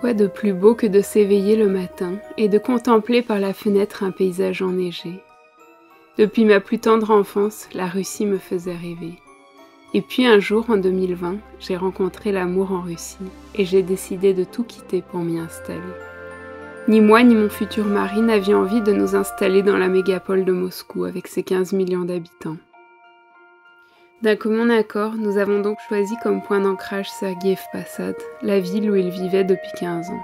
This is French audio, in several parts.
Quoi de plus beau que de s'éveiller le matin et de contempler par la fenêtre un paysage enneigé. Depuis ma plus tendre enfance, la Russie me faisait rêver. Et puis un jour, en 2020, j'ai rencontré l'amour en Russie et j'ai décidé de tout quitter pour m'y installer. Ni moi ni mon futur mari n'avions envie de nous installer dans la mégapole de Moscou avec ses 15 millions d'habitants. D'un commun accord, nous avons donc choisi comme point d'ancrage Sergueïev Posad, la ville où il vivait depuis 15 ans.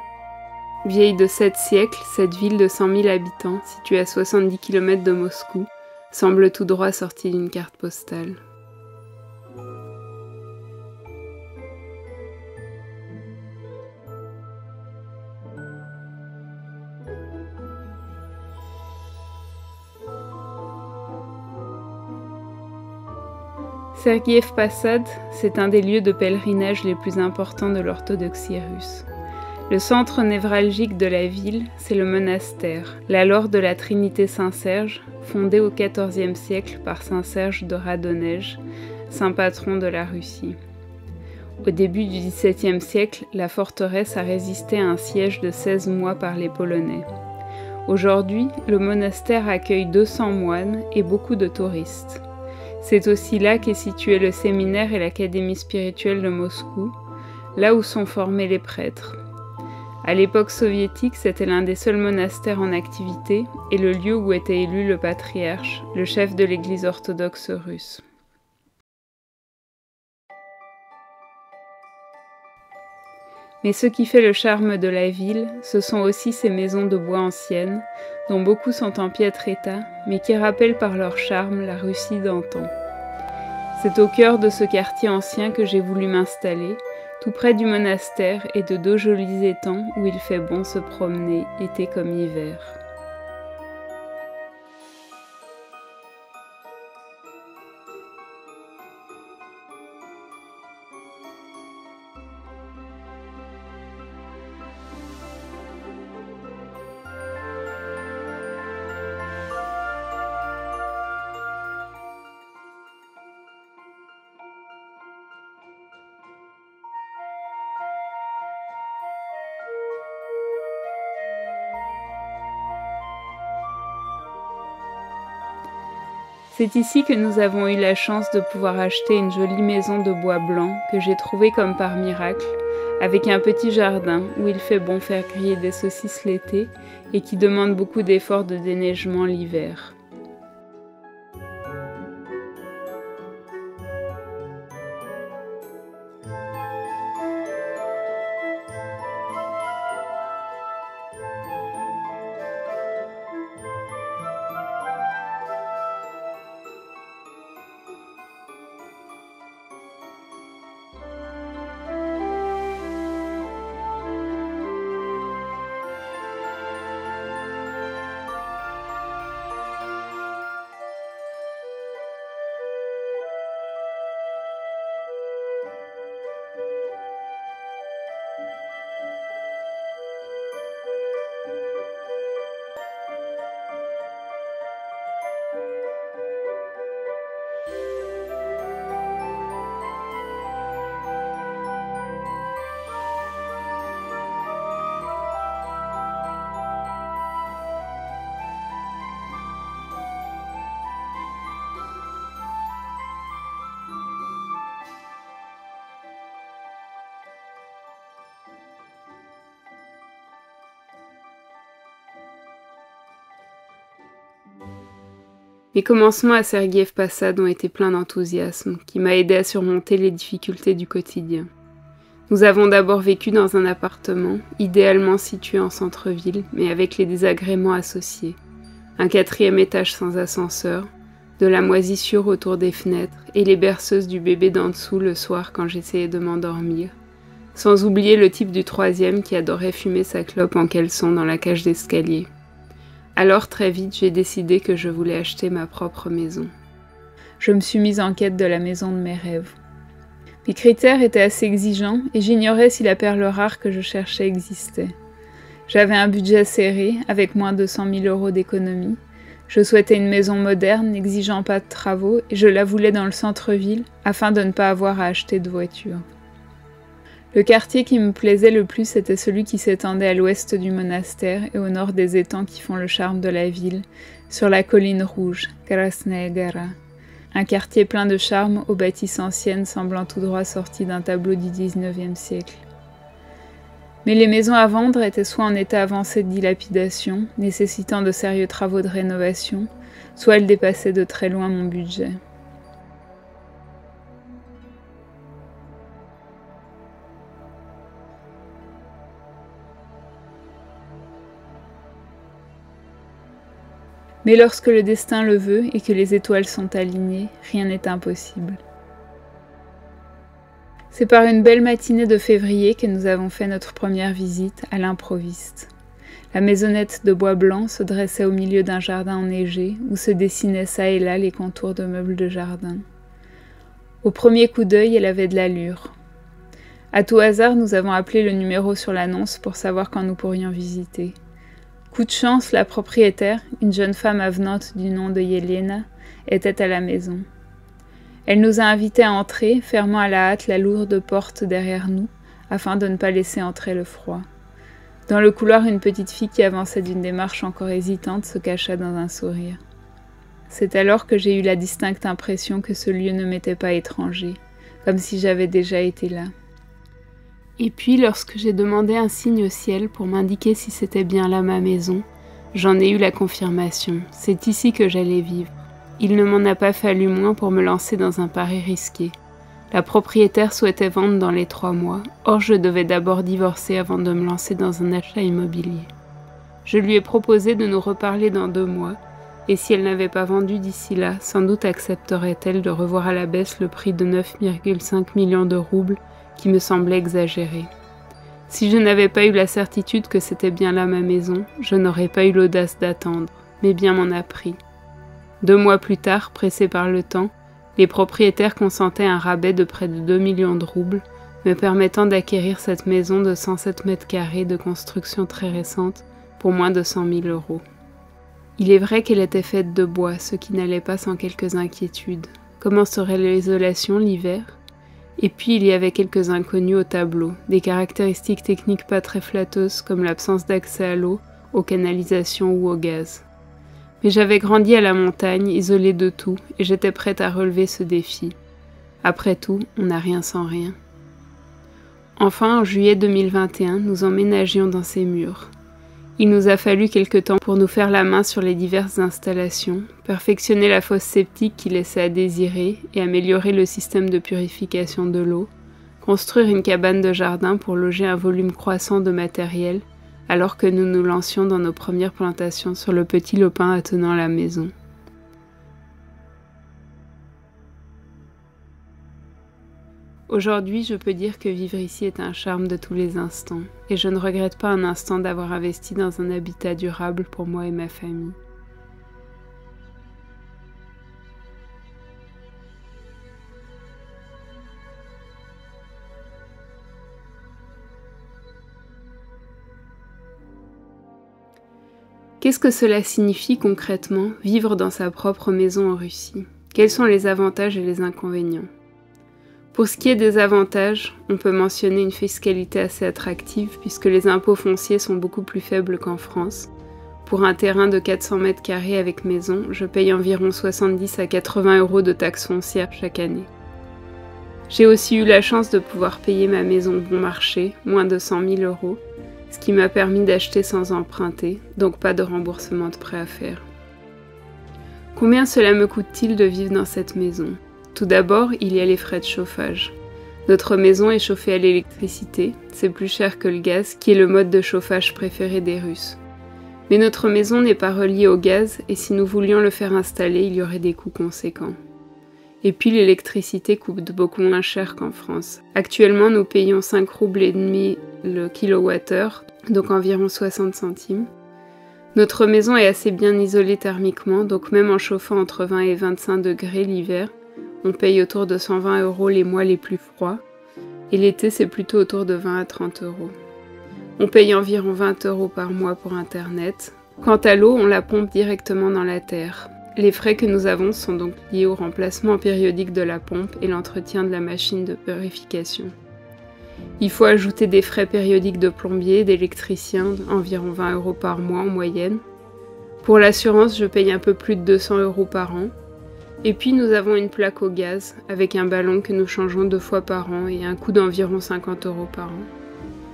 Vieille de 7 siècles, cette ville de 100 000 habitants, située à 70 km de Moscou, semble tout droit sortie d'une carte postale. Sergueïev Posad, c'est un des lieux de pèlerinage les plus importants de l'orthodoxie russe. Le centre névralgique de la ville, c'est le monastère, la laure de la Trinité Saint-Serge, fondée au XIVe siècle par Saint Serge de Radonej, saint patron de la Russie. Au début du XVIIe siècle, la forteresse a résisté à un siège de 16 mois par les Polonais. Aujourd'hui, le monastère accueille 200 moines et beaucoup de touristes. C'est aussi là qu'est situé le séminaire et l'académie spirituelle de Moscou, là où sont formés les prêtres. À l'époque soviétique, c'était l'un des seuls monastères en activité et le lieu où était élu le patriarche, le chef de l'Église orthodoxe russe. Mais ce qui fait le charme de la ville, ce sont aussi ces maisons de bois anciennes, dont beaucoup sont en piètre état, mais qui rappellent par leur charme la Russie d'antan. C'est au cœur de ce quartier ancien que j'ai voulu m'installer, tout près du monastère et de 2 jolis étangs où il fait bon se promener, été comme hiver. C'est ici que nous avons eu la chance de pouvoir acheter une jolie maison de bois blanc que j'ai trouvée comme par miracle, avec un petit jardin où il fait bon faire griller des saucisses l'été et qui demande beaucoup d'efforts de déneigement l'hiver. Mes commencements à Sergueïev Posad ont été pleins d'enthousiasme, qui m'a aidé à surmonter les difficultés du quotidien. Nous avons d'abord vécu dans un appartement, idéalement situé en centre-ville, mais avec les désagréments associés. Un 4e étage sans ascenseur, de la moisissure autour des fenêtres et les berceuses du bébé d'en dessous le soir quand j'essayais de m'endormir. Sans oublier le type du 3e qui adorait fumer sa clope en caleçon dans la cage d'escalier. Alors très vite, j'ai décidé que je voulais acheter ma propre maison. Je me suis mise en quête de la maison de mes rêves. Mes critères étaient assez exigeants et j'ignorais si la perle rare que je cherchais existait. J'avais un budget serré, avec moins de 100 000 € d'économie. Je souhaitais une maison moderne, n'exigeant pas de travaux, et je la voulais dans le centre-ville, afin de ne pas avoir à acheter de voiture. Le quartier qui me plaisait le plus était celui qui s'étendait à l'ouest du monastère et au nord des étangs qui font le charme de la ville, sur la colline rouge, Krasnaya Gora. Un quartier plein de charme aux bâtisses anciennes semblant tout droit sorties d'un tableau du XIXe siècle. Mais les maisons à vendre étaient soit en état avancé de dilapidation, nécessitant de sérieux travaux de rénovation, soit elles dépassaient de très loin mon budget. Mais lorsque le destin le veut et que les étoiles sont alignées, rien n'est impossible. C'est par une belle matinée de février que nous avons fait notre première visite à l'improviste. La maisonnette de bois blanc se dressait au milieu d'un jardin enneigé où se dessinaient çà et là les contours de meubles de jardin. Au premier coup d'œil, elle avait de l'allure. À tout hasard, nous avons appelé le numéro sur l'annonce pour savoir quand nous pourrions visiter. Coup de chance, la propriétaire, une jeune femme avenante du nom de Yelena, était à la maison. Elle nous a invités à entrer, fermant à la hâte la lourde porte derrière nous, afin de ne pas laisser entrer le froid. Dans le couloir, une petite fille qui avançait d'une démarche encore hésitante se cacha dans un sourire. C'est alors que j'ai eu la distincte impression que ce lieu ne m'était pas étranger, comme si j'avais déjà été là. Et puis, lorsque j'ai demandé un signe au ciel pour m'indiquer si c'était bien là ma maison, j'en ai eu la confirmation. C'est ici que j'allais vivre. Il ne m'en a pas fallu moins pour me lancer dans un pari risqué. La propriétaire souhaitait vendre dans les 3 mois, or je devais d'abord divorcer avant de me lancer dans un achat immobilier. Je lui ai proposé de nous reparler dans 2 mois, et si elle n'avait pas vendu d'ici là, sans doute accepterait-elle de revoir à la baisse le prix de 9,5 millions de roubles, qui me semblait exagéré. Si je n'avais pas eu la certitude que c'était bien là ma maison, je n'aurais pas eu l'audace d'attendre, mais bien m'en a pris. 2 mois plus tard, pressés par le temps, les propriétaires consentaient un rabais de près de 2 millions de roubles, me permettant d'acquérir cette maison de 107 mètres carrés de construction très récente pour moins de 100 000 euros. Il est vrai qu'elle était faite de bois, ce qui n'allait pas sans quelques inquiétudes. Comment serait l'isolation l'hiver ? Et puis il y avait quelques inconnus au tableau, des caractéristiques techniques pas très flatteuses comme l'absence d'accès à l'eau, aux canalisations ou au gaz. Mais j'avais grandi à la montagne, isolée de tout, et j'étais prête à relever ce défi. Après tout, on n'a rien sans rien. Enfin, en juillet 2021, nous emménagions dans ces murs. Il nous a fallu quelque temps pour nous faire la main sur les diverses installations, perfectionner la fosse septique qui laissait à désirer et améliorer le système de purification de l'eau, construire une cabane de jardin pour loger un volume croissant de matériel, alors que nous nous lancions dans nos premières plantations sur le petit lopin attenant la maison. Aujourd'hui, je peux dire que vivre ici est un charme de tous les instants, et je ne regrette pas un instant d'avoir investi dans un habitat durable pour moi et ma famille. Qu'est-ce que cela signifie concrètement, vivre dans sa propre maison en Russie? Quels sont les avantages et les inconvénients? Pour ce qui est des avantages, on peut mentionner une fiscalité assez attractive puisque les impôts fonciers sont beaucoup plus faibles qu'en France. Pour un terrain de 400 mètres carrés avec maison, je paye environ 70 à 80 euros de taxes foncières chaque année. J'ai aussi eu la chance de pouvoir payer ma maison bon marché, moins de 100 000 euros, ce qui m'a permis d'acheter sans emprunter, donc pas de remboursement de prêt à faire. Combien cela me coûte-t-il de vivre dans cette maison ? Tout d'abord, il y a les frais de chauffage. Notre maison est chauffée à l'électricité, c'est plus cher que le gaz, qui est le mode de chauffage préféré des Russes. Mais notre maison n'est pas reliée au gaz, et si nous voulions le faire installer, il y aurait des coûts conséquents. Et puis l'électricité coûte beaucoup moins cher qu'en France. Actuellement, nous payons 5,5 roubles le kilowattheure, donc environ 60 centimes. Notre maison est assez bien isolée thermiquement, donc même en chauffant entre 20 et 25 degrés l'hiver, on paye autour de 120 euros les mois les plus froids, et l'été c'est plutôt autour de 20 à 30 euros. On paye environ 20 euros par mois pour Internet. Quant à l'eau, on la pompe directement dans la terre. Les frais que nous avons sont donc liés au remplacement périodique de la pompe et l'entretien de la machine de purification. Il faut ajouter des frais périodiques de plombier, d'électricien, environ 20 € par mois en moyenne. Pour l'assurance, je paye un peu plus de 200 € par an. Et puis nous avons une plaque au gaz, avec un ballon que nous changeons 2 fois par an et un coût d'environ 50 € par an.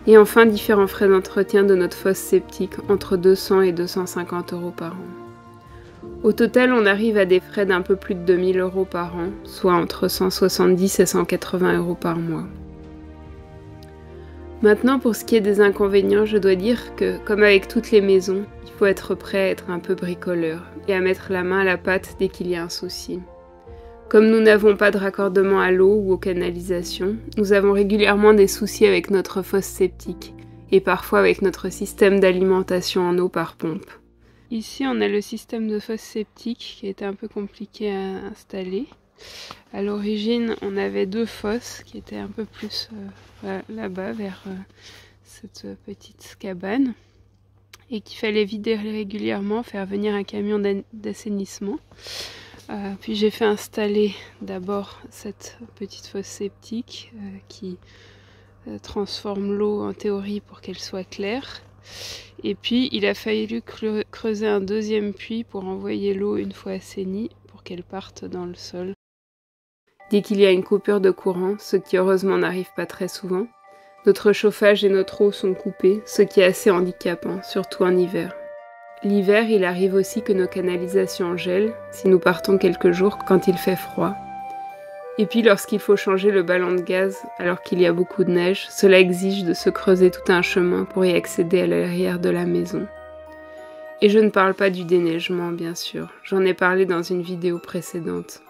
Et enfin, différents frais d'entretien de notre fosse septique, entre 200 et 250 € par an. Au total, on arrive à des frais d'un peu plus de 2000 € par an, soit entre 170 et 180 € par mois. Maintenant, pour ce qui est des inconvénients, je dois dire que, comme avec toutes les maisons, il faut être prêt à être un peu bricoleur et à mettre la main à la pâte dès qu'il y a un souci. Comme nous n'avons pas de raccordement à l'eau ou aux canalisations, nous avons régulièrement des soucis avec notre fosse septique et parfois avec notre système d'alimentation en eau par pompe. Ici, on a le système de fosse septique qui était un peu compliqué à installer. À l'origine, on avait 2 fosses qui étaient un peu plus là-bas, vers cette petite cabane, et qu'il fallait vider régulièrement, faire venir un camion d'assainissement. Puis j'ai fait installer d'abord cette petite fosse septique qui transforme l'eau en théorie pour qu'elle soit claire. Et puis il a fallu creuser un deuxième puits pour envoyer l'eau une fois assainie pour qu'elle parte dans le sol. Dès qu'il y a une coupure de courant, ce qui heureusement n'arrive pas très souvent, notre chauffage et notre eau sont coupés, ce qui est assez handicapant, surtout en hiver. L'hiver, il arrive aussi que nos canalisations gèlent, si nous partons quelques jours quand il fait froid. Et puis lorsqu'il faut changer le ballon de gaz alors qu'il y a beaucoup de neige, cela exige de se creuser tout un chemin pour y accéder à l'arrière de la maison. Et je ne parle pas du déneigement, bien sûr, j'en ai parlé dans une vidéo précédente.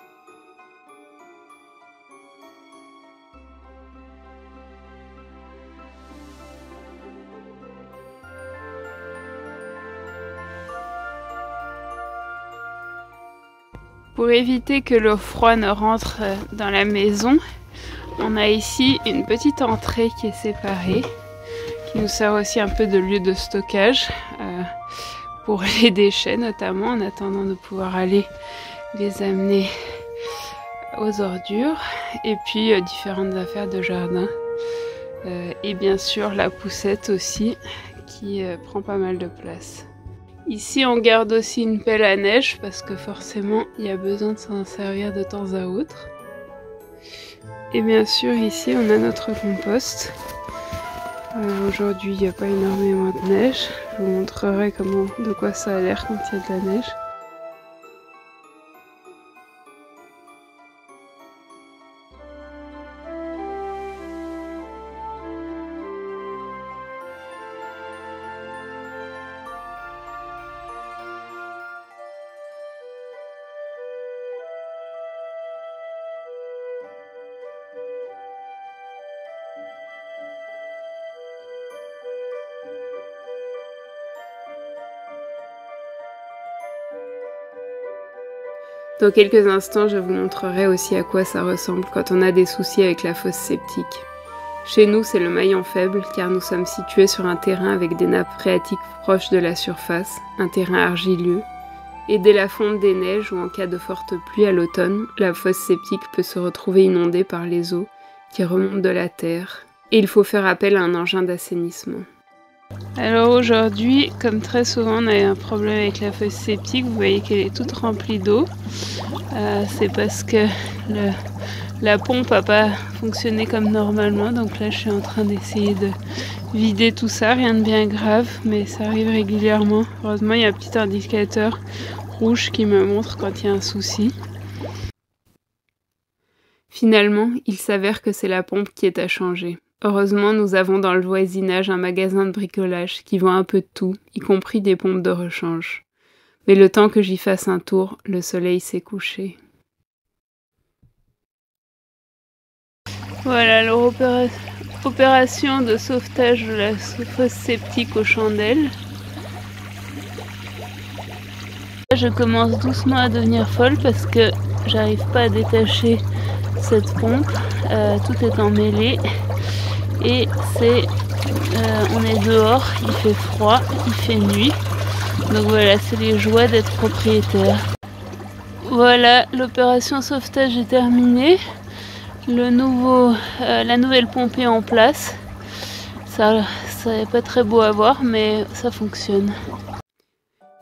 Pour éviter que le froid ne rentre dans la maison, on a ici une petite entrée qui est séparée, qui nous sert aussi un peu de lieu de stockage pour les déchets notamment, en attendant de pouvoir aller les amener aux ordures, et puis différentes affaires de jardin. Et bien sûr la poussette aussi, qui prend pas mal de place. Ici on garde aussi une pelle à neige parce que forcément il y a besoin de s'en servir de temps à autre. Et bien sûr ici on a notre compost. Aujourd'hui il n'y a pas énormément de neige. Je vous montrerai de quoi ça a l'air quand il y a de la neige. Dans quelques instants, je vous montrerai aussi à quoi ça ressemble quand on a des soucis avec la fosse septique. Chez nous, c'est le maillon faible car nous sommes situés sur un terrain avec des nappes phréatiques proches de la surface, un terrain argileux. Et dès la fonte des neiges ou en cas de forte pluie à l'automne, la fosse septique peut se retrouver inondée par les eaux qui remontent de la terre. Et il faut faire appel à un engin d'assainissement. Alors aujourd'hui, comme très souvent on a un problème avec la fosse septique, vous voyez qu'elle est toute remplie d'eau. C'est parce que la pompe n'a pas fonctionné comme normalement, donc là je suis en train d'essayer de vider tout ça, rien de bien grave, mais ça arrive régulièrement. Heureusement il y a un petit indicateur rouge qui me montre quand il y a un souci. Finalement, il s'avère que c'est la pompe qui est à changer. Heureusement, nous avons dans le voisinage un magasin de bricolage qui vend un peu de tout, y compris des pompes de rechange. Mais le temps que j'y fasse un tour, le soleil s'est couché. Voilà l'opération de sauvetage de la fosse septique aux chandelles. Je commence doucement à devenir folle parce que j'arrive pas à détacher cette pompe, tout est emmêlé. Et on est dehors, il fait froid, il fait nuit. Donc voilà, c'est les joies d'être propriétaire. Voilà, l'opération sauvetage est terminée. La nouvelle pompe est en place. Ça n'est pas très beau à voir, mais ça fonctionne.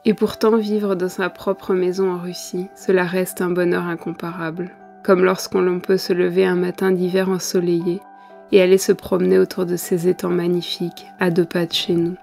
Et pourtant, vivre dans sa propre maison en Russie, cela reste un bonheur incomparable. Comme lorsqu'on peut se lever un matin d'hiver ensoleillé et aller se promener autour de ces étangs magnifiques, à 2 pas de chez nous.